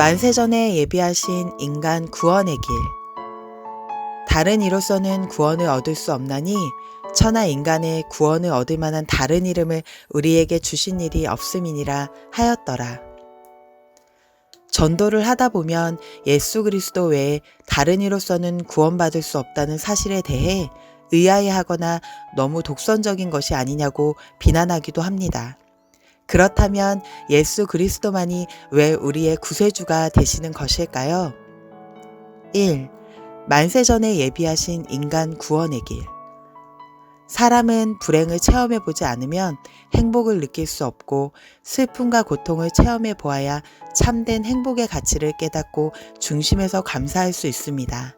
만세전에 예비하신 인간 구원의 길. 다른 이로서는 구원을 얻을 수 없나니 천하 인간의 구원을 얻을 만한 다른 이름을 우리에게 주신 일이 없음이니라 하였더라. 전도를 하다 보면 예수 그리스도 외에 다른 이로서는 구원받을 수 없다는 사실에 대해 의아해하거나 너무 독선적인 것이 아니냐고 비난하기도 합니다. 그렇다면 예수 그리스도만이 왜 우리의 구세주가 되시는 것일까요? 1. 만세전에 예비하신 인간 구원의 길. 사람은 불행을 체험해보지 않으면 행복을 느낄 수 없고 슬픔과 고통을 체험해 보아야 참된 행복의 가치를 깨닫고 중심에서 감사할 수 있습니다.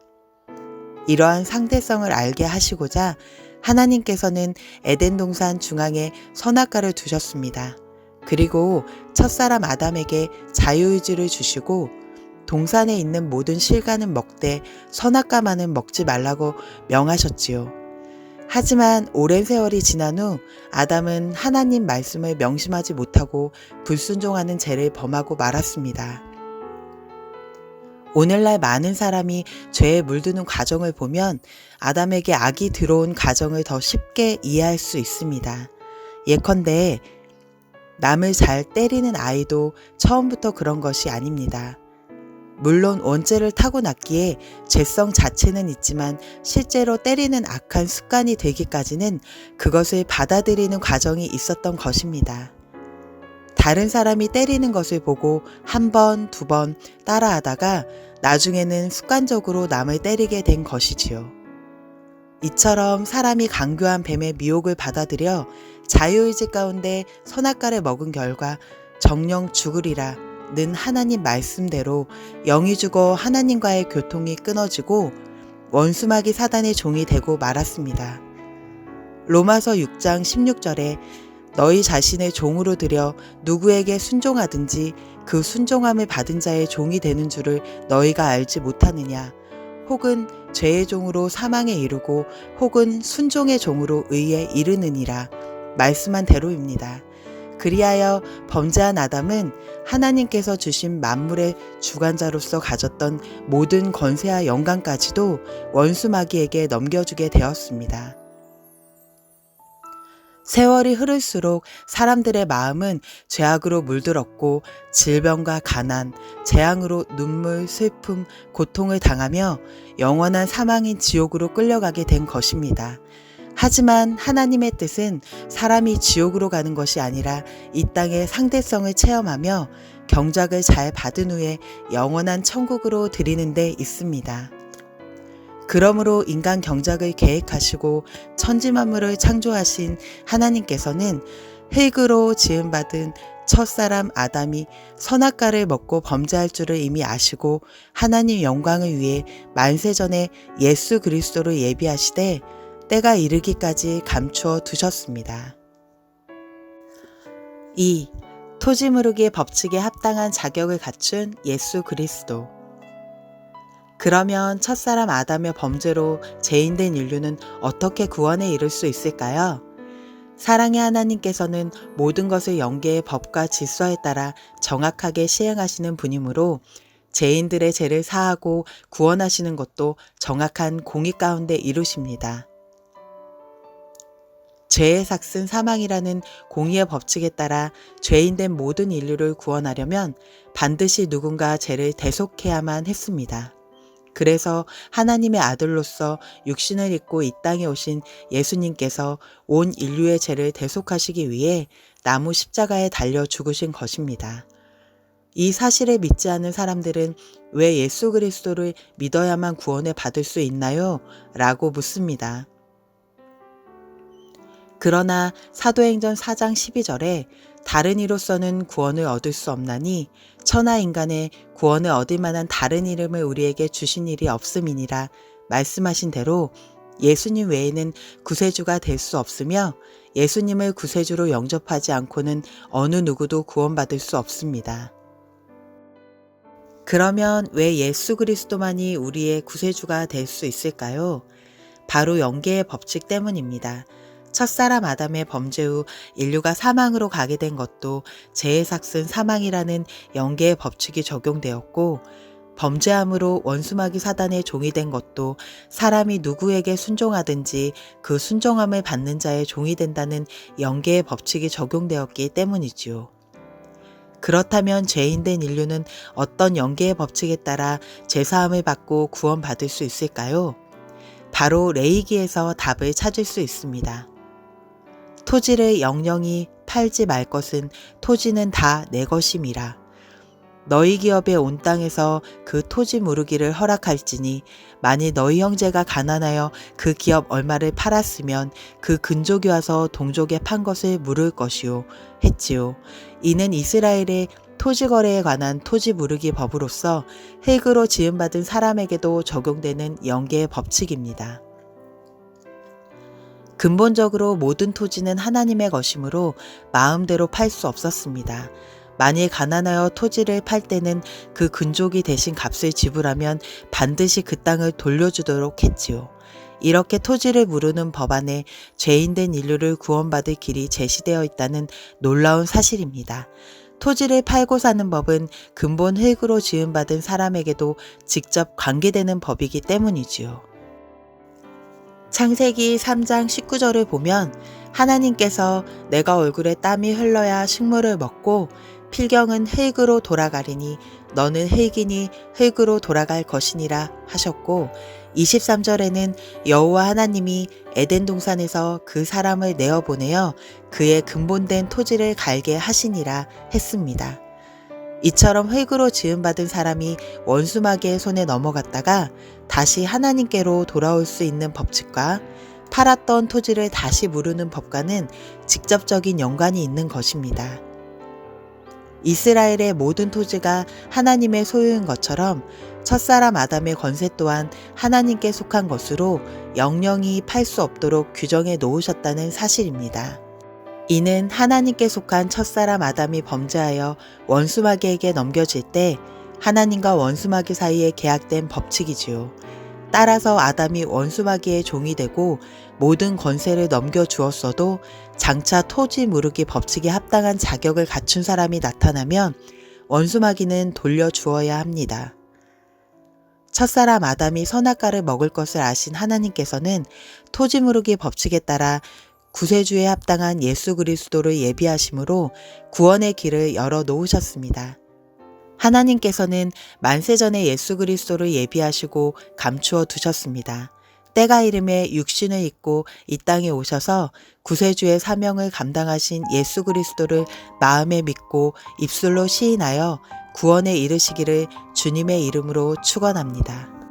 이러한 상대성을 알게 하시고자 하나님께서는 에덴 동산 중앙에 선악과를 두셨습니다. 그리고 첫사람 아담에게 자유의지를 주시고 동산에 있는 모든 실과는 먹되 선악과만은 먹지 말라고 명하셨지요. 하지만 오랜 세월이 지난 후 아담은 하나님 말씀을 명심하지 못하고 불순종하는 죄를 범하고 말았습니다. 오늘날 많은 사람이 죄에 물드는 과정을 보면 아담에게 악이 들어온 과정을 더 쉽게 이해할 수 있습니다. 예컨대 남을 잘 때리는 아이도 처음부터 그런 것이 아닙니다. 물론 원죄를 타고났기에 죄성 자체는 있지만 실제로 때리는 악한 습관이 되기까지는 그것을 받아들이는 과정이 있었던 것입니다. 다른 사람이 때리는 것을 보고 한 번, 두 번 따라하다가 나중에는 습관적으로 남을 때리게 된 것이지요. 이처럼 사람이 강교한 뱀의 미혹을 받아들여 자유의지 가운데 선악과를 먹은 결과 정령 죽으리라 는 하나님 말씀대로 영이 죽어 하나님과의 교통이 끊어지고 원수마귀 사단의 종이 되고 말았습니다. 로마서 6장 16절에 너희 자신을 종으로 들여 누구에게 순종하든지 그 순종함을 받은 자의 종이 되는 줄을 너희가 알지 못하느냐. 혹은 죄의 종으로 사망에 이르고 혹은 순종의 종으로 의에 이르느니라 말씀한 대로입니다. 그리하여 범죄한 아담은 하나님께서 주신 만물의 주관자로서 가졌던 모든 권세와 영광까지도 원수 마귀에게 넘겨주게 되었습니다. 세월이 흐를수록 사람들의 마음은 죄악으로 물들었고 질병과 가난, 재앙으로 눈물, 슬픔, 고통을 당하며 영원한 사망인 지옥으로 끌려가게 된 것입니다. 하지만 하나님의 뜻은 사람이 지옥으로 가는 것이 아니라 이 땅의 상대성을 체험하며 경작을 잘 받은 후에 영원한 천국으로 들이는 데 있습니다. 그러므로 인간 경작을 계획하시고 천지만물을 창조하신 하나님께서는 흙으로 지음받은 첫사람 아담이 선악과를 먹고 범죄할 줄을 이미 아시고 하나님 영광을 위해 만세전에 예수 그리스도를 예비하시되 때가 이르기까지 감추어 두셨습니다. 2. 토지무르기의 법칙에 합당한 자격을 갖춘 예수 그리스도. 그러면 첫사람 아담의 범죄로 죄인된 인류는 어떻게 구원에 이를 수 있을까요? 사랑의 하나님께서는 모든 것을 영계의 법과 질서에 따라 정확하게 시행하시는 분이므로 죄인들의 죄를 사하고 구원하시는 것도 정확한 공의 가운데 이루십니다. 죄의 삭슨 사망이라는 공의의 법칙에 따라 죄인된 모든 인류를 구원하려면 반드시 누군가 죄를 대속해야만 했습니다. 그래서 하나님의 아들로서 육신을 입고 이 땅에 오신 예수님께서 온 인류의 죄를 대속하시기 위해 나무 십자가에 달려 죽으신 것입니다. 이 사실을 믿지 않는 사람들은 왜 예수 그리스도를 믿어야만 구원을 받을 수 있나요? 라고 묻습니다. 그러나 사도행전 4장 12절에 다른 이로서는 구원을 얻을 수 없나니 천하 인간의 구원을 얻을 만한 다른 이름을 우리에게 주신 일이 없음이니라 말씀하신 대로 예수님 외에는 구세주가 될 수 없으며 예수님을 구세주로 영접하지 않고는 어느 누구도 구원받을 수 없습니다. 그러면 왜 예수 그리스도만이 우리의 구세주가 될 수 있을까요? 바로 영계의 법칙 때문입니다. 첫사람 아담의 범죄 후 인류가 사망으로 가게 된 것도 죄의 삭은 사망이라는 영계의 법칙이 적용되었고, 범죄함으로 원수마귀 사단의 종이 된 것도 사람이 누구에게 순종하든지 그 순종함을 받는 자의 종이 된다는 영계의 법칙이 적용되었기 때문이지요. 그렇다면 죄인된 인류는 어떤 영계의 법칙에 따라 죄사함을 받고 구원받을 수 있을까요? 바로 레위기에서 답을 찾을 수 있습니다. 토지를 영영히 팔지 말 것은 토지는 다 내 것임이라. 너희 기업에 온 땅에서 그 토지 무르기를 허락할지니 만일 너희 형제가 가난하여 그 기업 얼마를 팔았으면 그 근족이 와서 동족에 판 것을 물을 것이요 했지요. 이는 이스라엘의 토지 거래에 관한 토지 무르기 법으로서 흙으로 지음받은 사람에게도 적용되는 영계의 법칙입니다. 근본적으로 모든 토지는 하나님의 것이므로 마음대로 팔 수 없었습니다. 만일 가난하여 토지를 팔 때는 그 근족이 대신 값을 지불하면 반드시 그 땅을 돌려주도록 했지요. 이렇게 토지를 무르는 법 안에 죄인된 인류를 구원받을 길이 제시되어 있다는 놀라운 사실입니다. 토지를 팔고 사는 법은 근본 흙으로 지음받은 사람에게도 직접 관계되는 법이기 때문이지요. 창세기 3장 19절을 보면 하나님께서 내가 얼굴에 땀이 흘러야 식물을 먹고 필경은 흙으로 돌아가리니 너는 흙이니 흙으로 돌아갈 것이니라 하셨고, 23절에는 여호와 하나님이 에덴 동산에서 그 사람을 내어보내어 그의 근본된 토지를 갈게 하시니라 했습니다. 이처럼 흙으로 지음받은 사람이 원수마귀의 손에 넘어갔다가 다시 하나님께로 돌아올 수 있는 법칙과 팔았던 토지를 다시 무르는 법과는 직접적인 연관이 있는 것입니다. 이스라엘의 모든 토지가 하나님의 소유인 것처럼 첫사람 아담의 권세 또한 하나님께 속한 것으로 영영이 팔 수 없도록 규정해 놓으셨다는 사실입니다. 이는 하나님께 속한 첫사람 아담이 범죄하여 원수마귀에게 넘겨질 때 하나님과 원수마귀 사이에 계약된 법칙이지요. 따라서 아담이 원수마귀의 종이 되고 모든 권세를 넘겨주었어도 장차 토지 무르기 법칙에 합당한 자격을 갖춘 사람이 나타나면 원수마귀는 돌려주어야 합니다. 첫사람 아담이 선악과를 먹을 것을 아신 하나님께서는 토지 무르기 법칙에 따라 구세주에 합당한 예수 그리스도를 예비하심으로 구원의 길을 열어 놓으셨습니다. 하나님께서는 만세전에 예수 그리스도를 예비하시고 감추어 두셨습니다. 때가 이름에 육신을 입고 이 땅에 오셔서 구세주의 사명을 감당하신 예수 그리스도를 마음에 믿고 입술로 시인하여 구원에 이르시기를 주님의 이름으로 축원합니다.